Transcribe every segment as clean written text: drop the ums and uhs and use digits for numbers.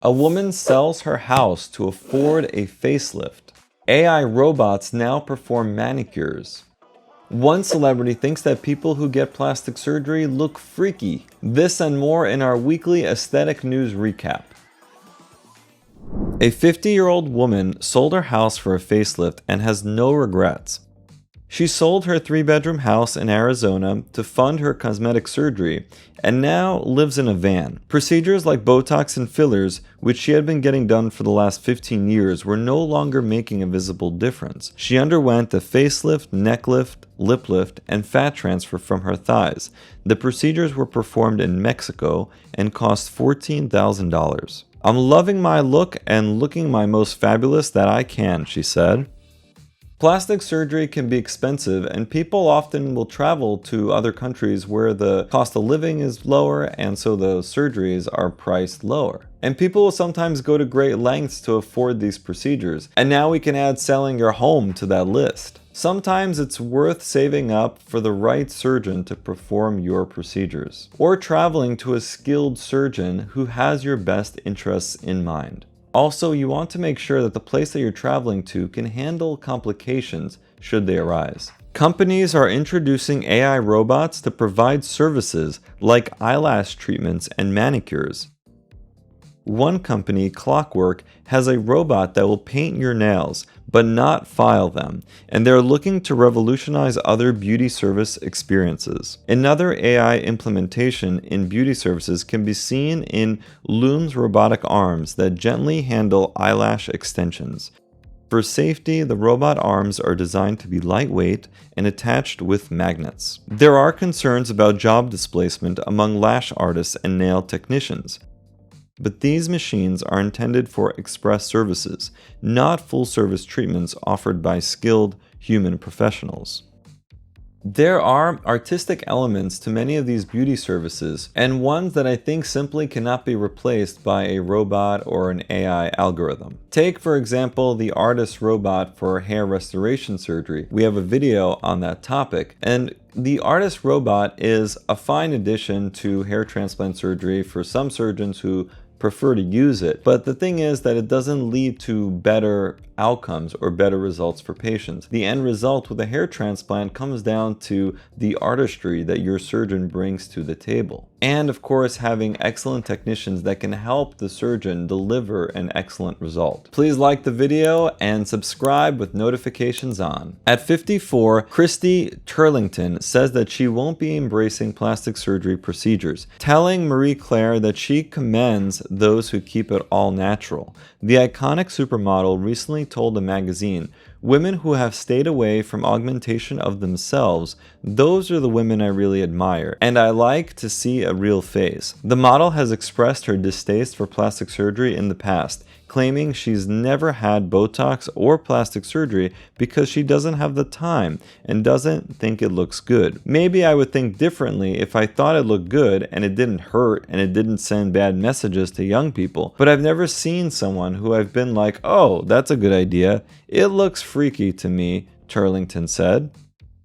A woman sells her house to afford a facelift. AI robots now perform manicures. One celebrity thinks that people who get plastic surgery look freaky. This and more in our weekly aesthetic news recap. A 50-year-old woman sold her house for a facelift and has no regrets. She sold her 3-bedroom house in Arizona to fund her cosmetic surgery and now lives in a van. Procedures like Botox and fillers, which she had been getting done for the last 15 years, were no longer making a visible difference. She underwent a facelift, neck lift, lip lift, and fat transfer from her thighs. The procedures were performed in Mexico and cost $14,000. "I'm loving my look and looking my most fabulous that I can," she said. Plastic surgery can be expensive, and people often will travel to other countries where the cost of living is lower, and so the surgeries are priced lower. And people will sometimes go to great lengths to afford these procedures, and now we can add selling your home to that list. Sometimes it's worth saving up for the right surgeon to perform your procedures, or traveling to a skilled surgeon who has your best interests in mind. Also, you want to make sure that the place that you're traveling to can handle complications should they arise. Companies are introducing AI robots to provide services like eyelash treatments and manicures. One company, Clockwork, has a robot that will paint your nails, but not file them, and they're looking to revolutionize other beauty service experiences. Another AI implementation in beauty services can be seen in Loom's robotic arms that gently handle eyelash extensions. For safety, the robot arms are designed to be lightweight and attached with magnets. There are concerns about job displacement among lash artists and nail technicians. But these machines are intended for express services, not full-service treatments offered by skilled human professionals. There are artistic elements to many of these beauty services, and ones that I think simply cannot be replaced by a robot or an AI algorithm. Take, for example, the artist robot for hair restoration surgery. We have a video on that topic, and the artist robot is a fine addition to hair transplant surgery for some surgeons who prefer to use it, but the thing is that it doesn't lead to better outcomes or better results for patients. The end result with a hair transplant comes down to the artistry that your surgeon brings to the table. And of course, having excellent technicians that can help the surgeon deliver an excellent result. Please like the video and subscribe with notifications on. At 54, Christy Turlington says that she won't be embracing plastic surgery procedures, telling Marie Claire that she commends those who keep it all natural. The iconic supermodel recently told a magazine, "Women who have stayed away from augmentation of themselves, those are the women I really admire, and I like to see a real face." The model has expressed her distaste for plastic surgery in the past, claiming she's never had Botox or plastic surgery because she doesn't have the time and doesn't think it looks good. "Maybe I would think differently if I thought it looked good and it didn't hurt and it didn't send bad messages to young people, but I've never seen someone who I've been like, oh, that's a good idea. It looks freaky to me," Turlington said.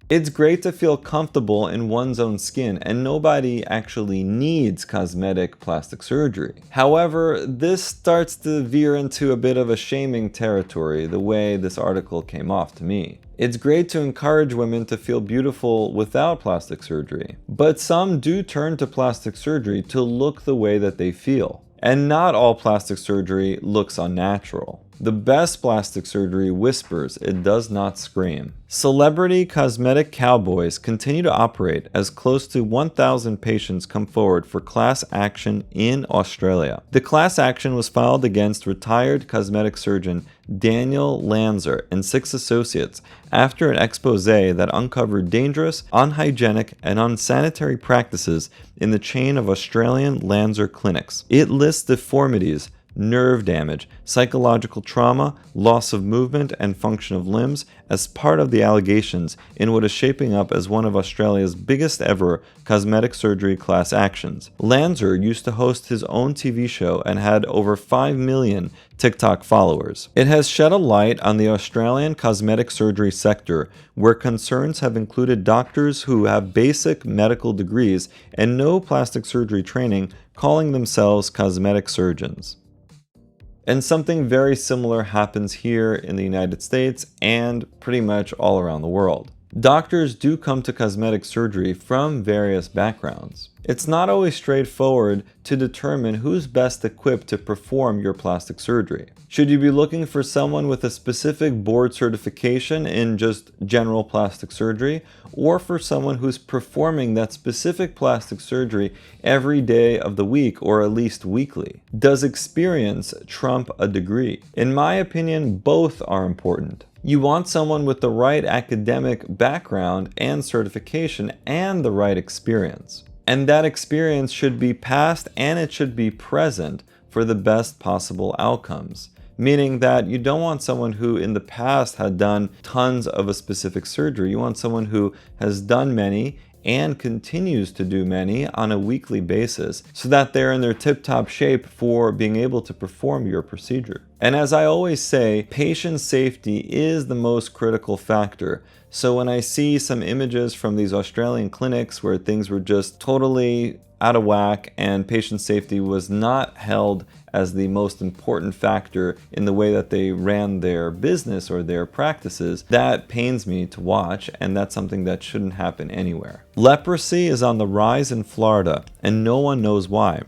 It's great to feel comfortable in one's own skin, and nobody actually needs cosmetic plastic surgery. However, this starts to veer into a bit of a shaming territory, the way this article came off to me. It's great to encourage women to feel beautiful without plastic surgery, but some do turn to plastic surgery to look the way that they feel. And not all plastic surgery looks unnatural. The best plastic surgery whispers, it does not scream. Celebrity cosmetic cowboys continue to operate as close to 1,000 patients come forward for class action in Australia. The class action was filed against retired cosmetic surgeon Daniel Lanzer and 6 associates after an expose that uncovered dangerous, unhygienic, and unsanitary practices in the chain of Australian Lanzer clinics. It lists deformities, nerve damage, psychological trauma, loss of movement and function of limbs as part of the allegations in what is shaping up as one of Australia's biggest ever cosmetic surgery class actions. Lanzer used to host his own TV show and had over 5 million TikTok followers. It has shed a light on the Australian cosmetic surgery sector, where concerns have included doctors who have basic medical degrees and no plastic surgery training calling themselves cosmetic surgeons. And something very similar happens here in the United States and pretty much all around the world. Doctors do come to cosmetic surgery from various backgrounds. It's not always straightforward to determine who's best equipped to perform your plastic surgery. Should you be looking for someone with a specific board certification in just general plastic surgery, or for someone who's performing that specific plastic surgery every day of the week or at least weekly? Does experience trump a degree? In my opinion, both are important. You want someone with the right academic background and certification and the right experience. And that experience should be past and it should be present for the best possible outcomes. Meaning that you don't want someone who in the past had done tons of a specific surgery. You want someone who has done many and continues to do many on a weekly basis so that they're in their tip-top shape for being able to perform your procedure. And as I always say, patient safety is the most critical factor. So when I see some images from these Australian clinics where things were just totally out of whack and patient safety was not held as the most important factor in the way that they ran their business or their practices, that pains me to watch, and that's something that shouldn't happen anywhere. Leprosy is on the rise in Florida, and no one knows why.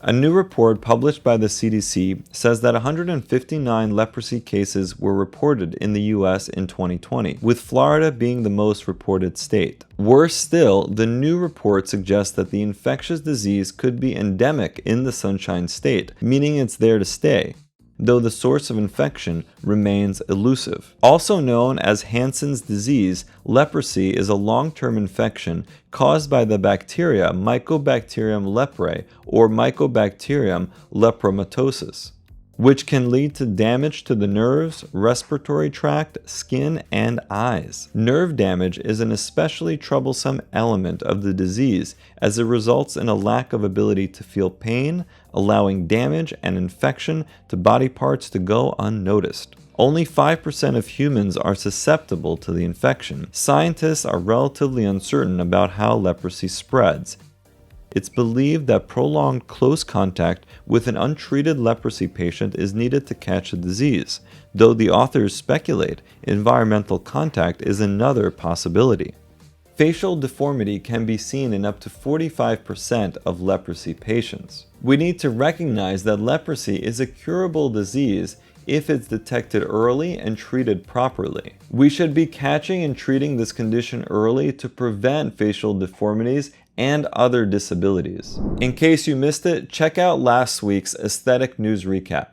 A new report published by the CDC says that 159 leprosy cases were reported in the US in 2020, with Florida being the most reported state. Worse still, the new report suggests that the infectious disease could be endemic in the Sunshine State, meaning it's there to stay, though the source of infection remains elusive. Also known as Hansen's disease, leprosy is a long-term infection caused by the bacteria Mycobacterium leprae or Mycobacterium lepromatosis, which can lead to damage to the nerves, respiratory tract, skin, and eyes. Nerve damage is an especially troublesome element of the disease as it results in a lack of ability to feel pain, allowing damage and infection to body parts to go unnoticed. Only 5% of humans are susceptible to the infection. Scientists are relatively uncertain about how leprosy spreads. It's believed that prolonged close contact with an untreated leprosy patient is needed to catch the disease, though the authors speculate environmental contact is another possibility. Facial deformity can be seen in up to 45% of leprosy patients. We need to recognize that leprosy is a curable disease if it's detected early and treated properly. We should be catching and treating this condition early to prevent facial deformities and other disabilities. In case you missed it, check out last week's Aesthetic News Recap.